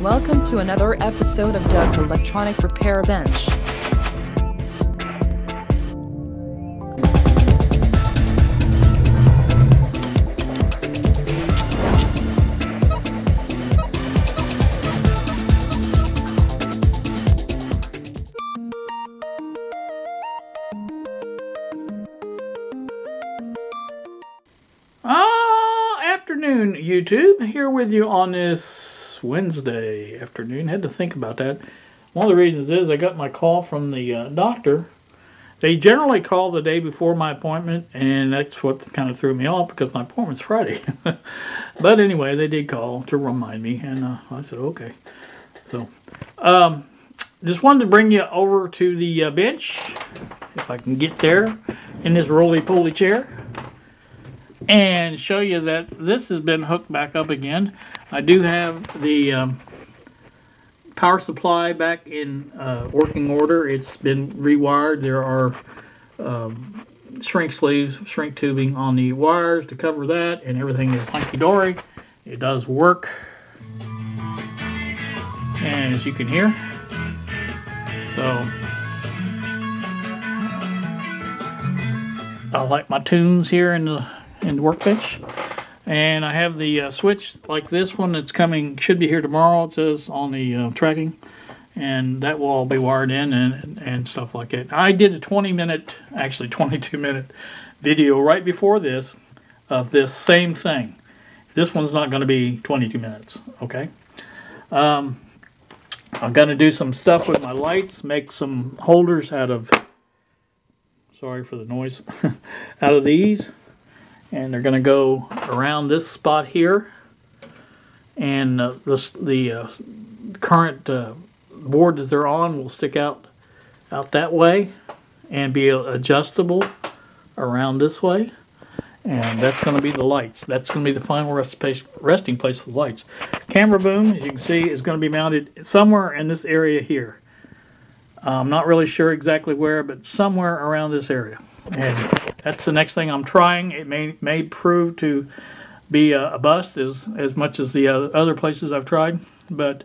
Welcome to another episode of Doug's Electronic Repair Bench. Afternoon, YouTube. Here with you on this Wednesday afternoon. Had to think about that. One of the reasons is I got my call from the doctor. They generally call the day before my appointment, and that's what kind of threw me off because my appointment's Friday. But anyway, they did call to remind me, and I said okay. So, just wanted to bring you over to the bench, if I can get there, in this roly-poly chair, and show you that this has been hooked back up again. I do have the power supply back in working order. It's been rewired. There are shrink sleeves, shrink tubing on the wires to cover that, and everything is hunky-dory. It does work, and as you can hear, so I like my tunes here in the workbench. And I have the switch like this one that's coming, should be here tomorrow, it says on the tracking, and that will all be wired in and stuff like that. I did a 20-minute, actually 22-minute video right before this of this same thing. This one's not going to be 22 minutes, okay? I'm going to do some stuff with my lights, make some holders out of, sorry for the noise, out of these. And they're going to go around this spot here, and the current board that they're on will stick out that way and be adjustable around this way, and that's going to be the lights. That's going to be the final resting place for the lights. Camera boom, as you can see, is going to be mounted somewhere in this area here. I'm not really sure exactly where, but somewhere around this area. And that's the next thing I'm trying. It may prove to be a bust as much as the other places I've tried, but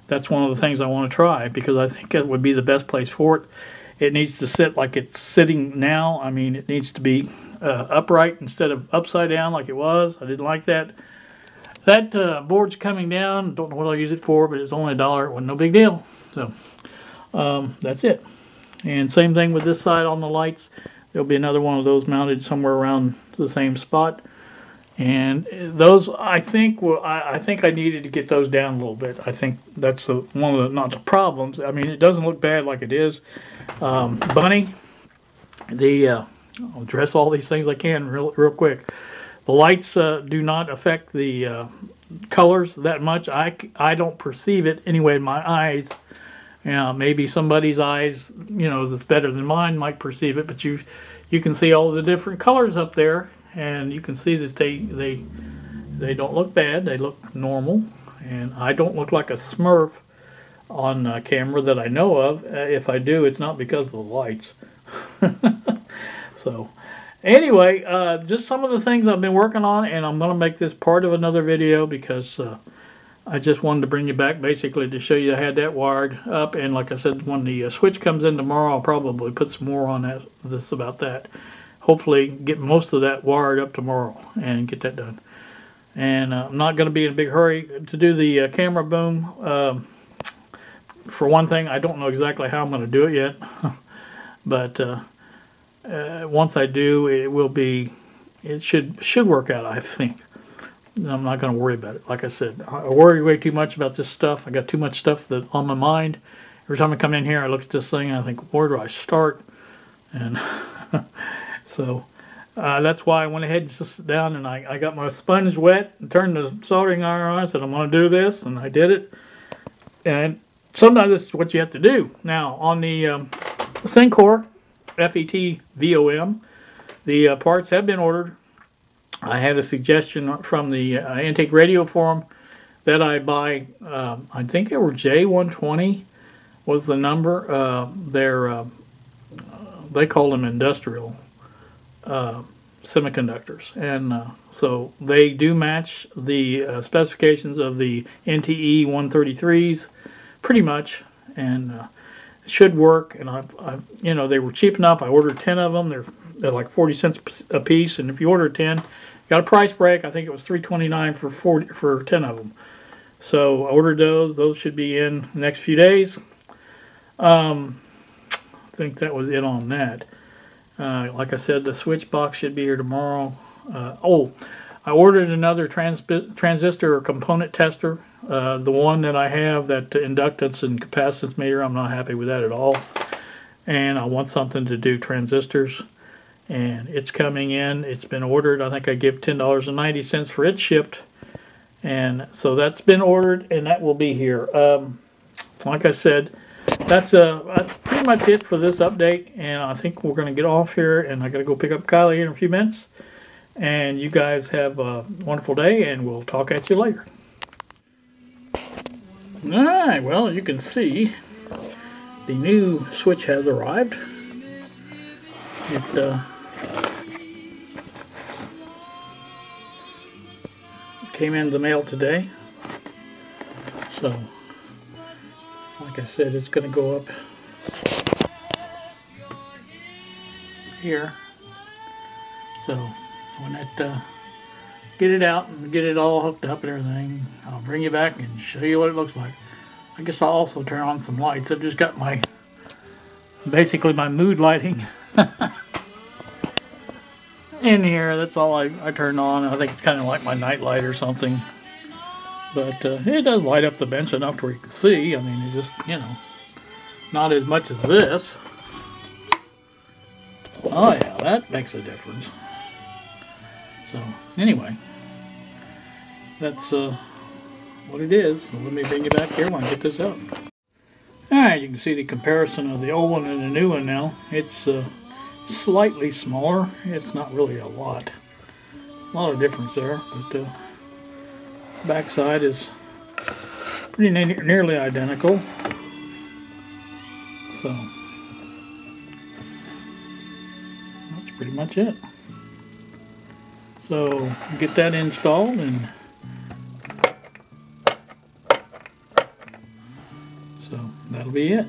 that's one of the things I want to try because I think it would be the best place for it. It needs to sit like it's sitting now. I mean, it needs to be upright instead of upside down like it was. I didn't like that. That board's coming down. Don't know what I'll use it for, but it's only $1. It wasn't no big deal. So that's it. And same thing with this side on the lights. There'll be another one of those mounted somewhere around the same spot, and those I think I think I needed to get those down a little bit. I think that's one of the not the problems. I mean, it doesn't look bad like it is. Bunny, I'll address all these things I can real quick. The lights do not affect the colors that much. I don't perceive it anyway in my eyes. Maybe somebody's eyes, that's better than mine might perceive it, but you can see all the different colors up there, and you can see that they don't look bad. They look normal, and I don't look like a Smurf on camera that I know of. If I do, it's not because of the lights. So, anyway, just some of the things I've been working on, and I'm going to make this part of another video because I just wanted to bring you back basically to show you I had that wired up, and like I said, when the switch comes in tomorrow, I'll probably put some more on about that. Hopefully get most of that wired up tomorrow and get that done. And I'm not going to be in a big hurry to do the camera boom. For one thing, I don't know exactly how I'm going to do it yet, but once I do, it should work out, I think. I'm not going to worry about it. Like I said, I worry way too much about this stuff. I got too much stuff on my mind. Every time I come in here, I look at this thing and I think, where do I start? And so that's why I went ahead and just sit down and I got my sponge wet and turned the soldering iron on. I said, I'm going to do this, and I did it. And sometimes this is what you have to do. Now, on the Syncor FET-VOM, the parts have been ordered. I had a suggestion from the intake radio forum that I buy, I think they were J120 was the number. They call them industrial semiconductors, and so they do match the specifications of the NTE 133s pretty much, and it should work. And you know, they were cheap enough. I ordered 10 of them. They're like 40 cents a piece, and if you order 10, you got a price break. I think it was $3.29 for 10 of them. So I ordered those. Those should be in the next few days. I think that was it on that. Like I said, the switch box should be here tomorrow. I ordered another transistor or component tester. The one that I have, that inductance and capacitance meter, I'm not happy with that at all. And I want something to do transistors. And it's coming in. It's been ordered. I think I give $10.90 for it shipped. And so that's been ordered, and that will be here. Like I said, that's pretty much it for this update, and I think we're going to get off here, and I got to go pick up Kylie in a few minutes. And you guys have a wonderful day, and we'll talk at you later. Alright, well, you can see the new switch has arrived. It came in the mail today. So, like I said, it's going to go up here. So when that get it out and get it all hooked up and everything, I'll bring you back and show you what it looks like. I guess I'll also turn on some lights. I've just got basically my mood lighting in here. That's all I turn on. I think it's kind of like my night light or something. But it does light up the bench enough to where you can see. I mean, it just, you know, not as much as this. Oh yeah, that makes a difference. So, anyway, that's what it is. So let me bring you back here when I get this out. Alright, you can see the comparison of the old one and the new one now. It's slightly smaller. It's not really a lot of difference there, but backside is pretty nearly identical. So that's pretty much it. So get that installed, and so that'll be it.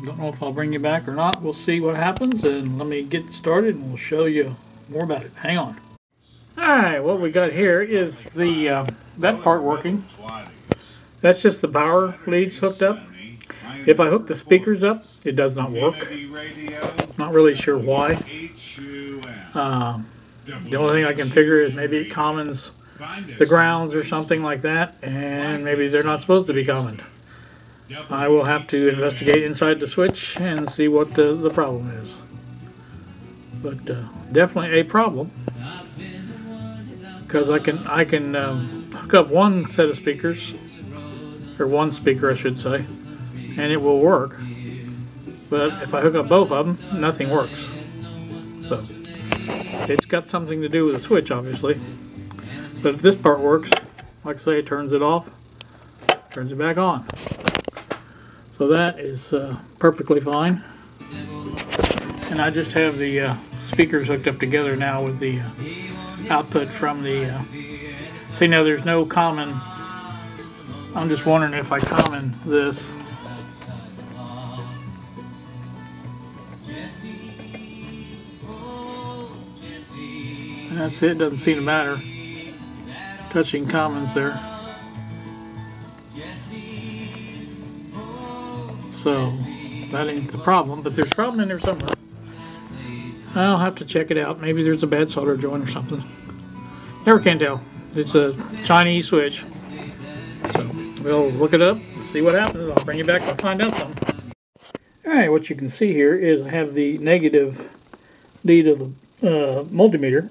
Don't know if I'll bring you back or not. We'll see what happens, and let me get started and we'll show you more about it. Hang on. Alright, what we got here is the that part working. That's just the power leads hooked up. If I hook the speakers up, it does not work. Not really sure why. The only thing I can figure is maybe it commons the grounds or something like that, and maybe they're not supposed to be commoned. I will have to investigate inside the switch and see what the problem is. But definitely a problem, because I can hook up one set of speakers, or one speaker I should say, and it will work. But if I hook up both of them, nothing works. So it's got something to do with the switch, obviously. But if this part works, like I say, it turns it off, turns it back on. So that is perfectly fine. And I just have the speakers hooked up together now with the output from the... see, now there's no common... I'm just wondering if I common this. And that's it, doesn't seem to matter. Touching commons there. So that ain't the problem, but there's a problem in there somewhere. I'll have to check it out. Maybe there's a bad solder joint or something. Never can tell. It's a Chinese switch. So we'll look it up and see what happens. I'll bring you back and find out something. Alright, what you can see here is I have the negative lead of the multimeter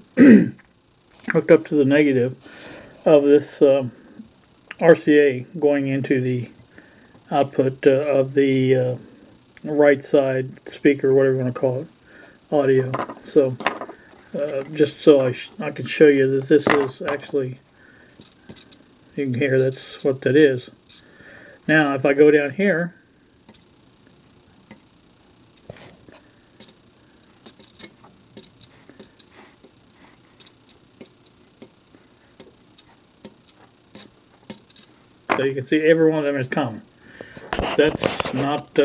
hooked up to the negative of this RCA going into the output of the right side speaker, whatever you want to call it, audio. So just so I can show you that this is actually, you can hear that's what that is. Now if I go down here, So you can see every one of them is common. That's not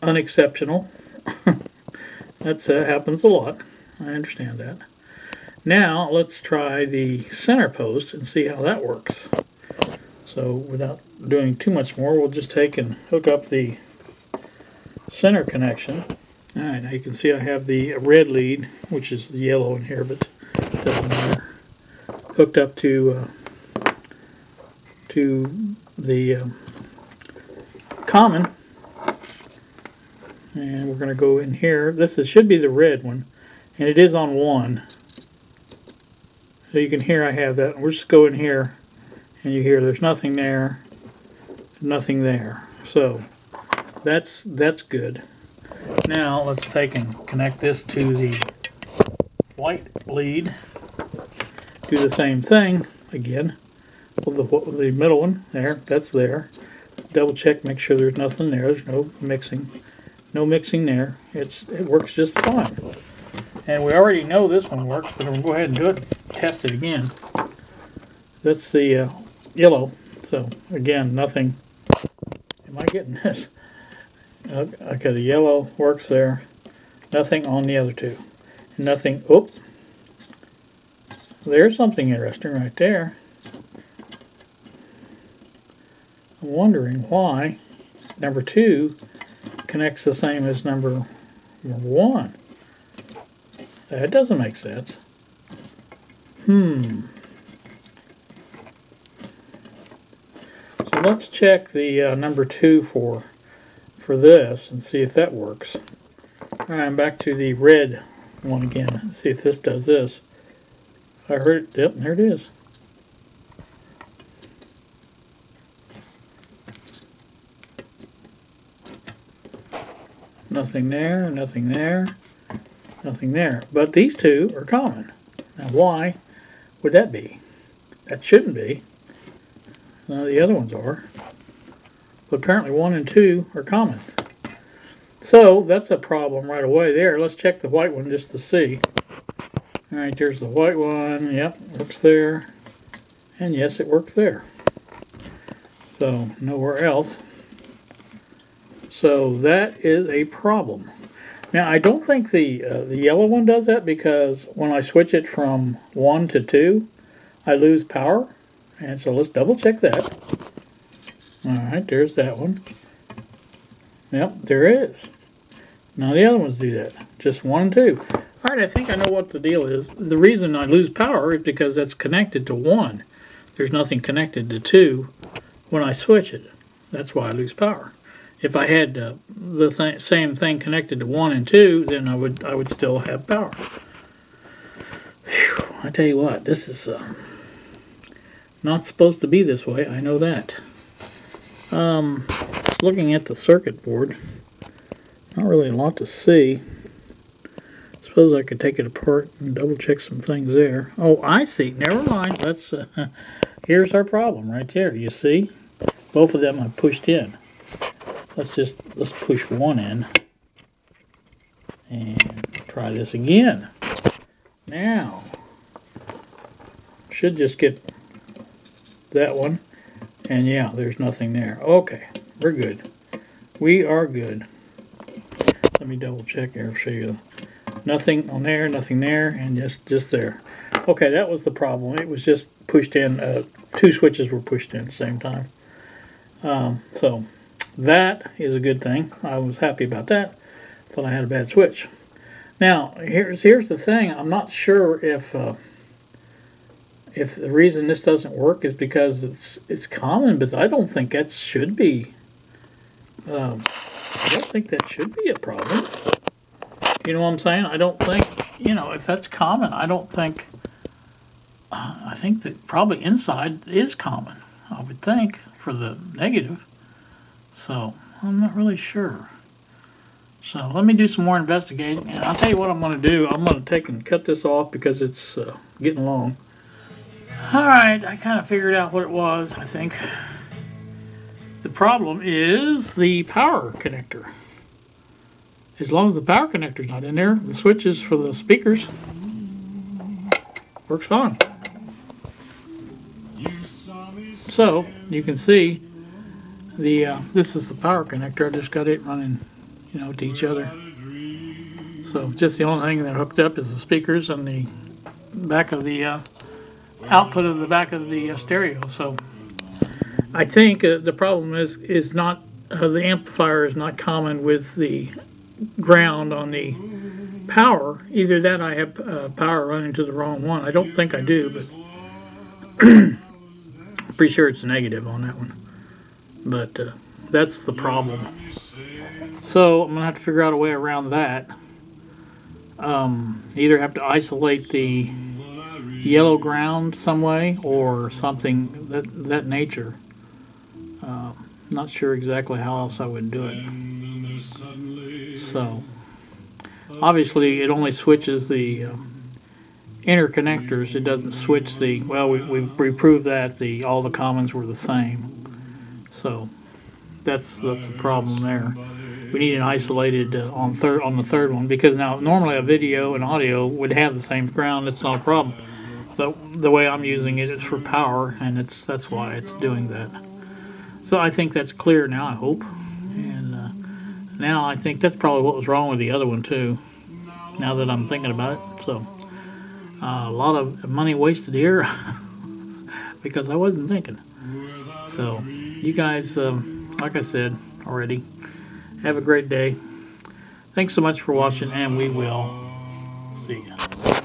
unexceptional. That happens a lot. I understand that. Now let's try the center post and see how that works. So without doing too much more, we'll just take and hook up the center connection. Alright, now you can see I have the red lead, which is the yellow in here, but it doesn't matter, hooked up to the common. And we're going to go in here. Should be the red one, and it is on 1. So you can hear I have that. We'll just go in here, and you hear there's nothing there, nothing there. So that's good. Now let's take and connect this to the white lead. Do the same thing again. With the middle one there, that's there. Double check, make sure there's nothing there. There's no mixing. No mixing there. It works just fine. And we already know this one works, but we'll go ahead and do it. Test it again. That's the yellow. So again, nothing. Am I getting this? Okay, the yellow works there. Nothing on the other two. Nothing. Oh, there's something interesting right there. I'm wondering why number 2 connects the same as number 1. That doesn't make sense. So let's check the number 2 for this and see if that works. Alright, I'm back to the red one again. Let's see if this does this. I heard it. Yep, there it is. Nothing there, nothing there, nothing there. But these two are common. Now why would that be? That shouldn't be. The other ones are. But apparently 1 and 2 are common. So that's a problem right away there. Let's check the white one just to see. Alright, there's the white one. Yep, works there. And yes, it works there. So nowhere else. So that is a problem. Now I don't think the yellow one does that, because when I switch it from 1 to 2, I lose power. And so let's double check that. Alright, there's that one. Yep, there it is. Now the other ones do that. Just 1 and 2. Alright, I think I know what the deal is. The reason I lose power is because that's connected to 1. There's nothing connected to 2 when I switch it. That's why I lose power. If I had the same thing connected to 1 and 2, then I would still have power. Whew, I tell you what, this is not supposed to be this way. I know that. Looking at the circuit board, not really a lot to see. Suppose I could take it apart and double check some things there. Oh, I see. Never mind. Let's. Here's our problem right there. You see, both of them I've pushed in. Let's push 1 in and try this again. Now should just get that one, and yeah, there's nothing there. Okay, we're good. We are good. Let me double check here. I'll show you. Nothing on there, nothing there, and just there. Okay, that was the problem. It was just pushed in. 2 switches were pushed in at the same time. So that is a good thing. I was happy about that. Thought I had a bad switch. Now here's the thing. I'm not sure if the reason this doesn't work is because it's common, but I don't think that should be. I don't think that should be a problem. You know what I'm saying? I don't think, if that's common, I don't think, I think that probably inside is common, I would think, for the negative. So, I'm not really sure. So, let me do some more investigating, and I'll tell you what I'm going to do. I'm going to take and cut this off because it's getting long. Alright, I kind of figured out what it was, I think. The problem is the power connector. As long as the power connector's not in there, the switches for the speakers works fine. So you can see the this is the power connector. I just got it running, you know, to each other. So just the only thing that hooked up is the speakers and the back of the output of the back of the stereo. So I think the problem is not the amplifier is not common with the ground on the power. Either that I have power running to the wrong one. I don't think I do, but I'm pretty sure it's negative on that one. But that's the problem. So I'm gonna have to figure out a way around that. Either have to isolate the yellow ground some way or something that nature. Not sure exactly how else I would do it. So obviously it only switches the inner connectors. It doesn't switch the, well, we proved that all the commons were the same. So that's the problem there. We need an isolated on the third one, because now normally a video and audio would have the same ground. It's not a problem. But the way I'm using it is for power, and that's why it's doing that. So I think that's clear now, I hope. And now I think that's probably what was wrong with the other one too, now that I'm thinking about it. So a lot of money wasted here because I wasn't thinking. So you guys, like I said already, have a great day. Thanks so much for watching, and we will see you.